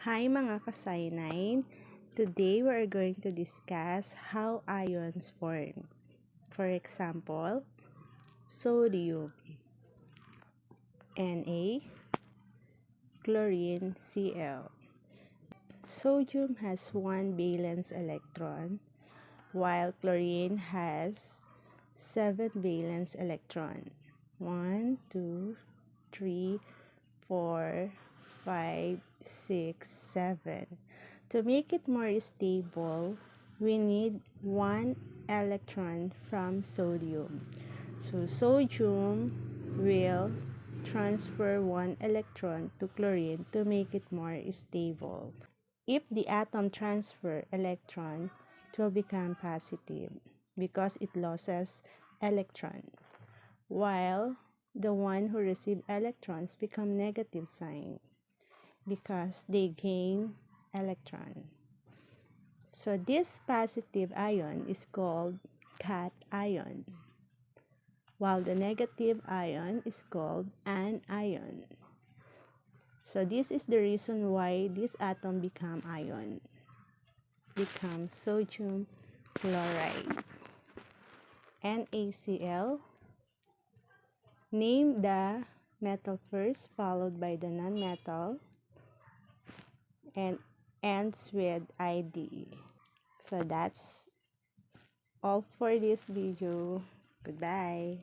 Hi mga ka-cyanide! Today we are going to discuss how ions form. For example, sodium, Na, chlorine, Cl. Sodium has 1 valence electron, while chlorine has 7 valence electron. 1, 2, 3, 4, 5, 6, 7. To make it more stable, we need 1 electron from sodium. So sodium will transfer 1 electron to chlorine to make it more stable. If the atom transfer electron, it will become positive because it loses electron, while the one who receive electrons become negative sign because they gain electron. So this positive ion is called cation, while the negative ion is called anion. So this is the reason why this atom become ion, become sodium chloride. NaCl. Name the metal first, followed by the non-metal, and ends with ID. So that's all for this video. Goodbye.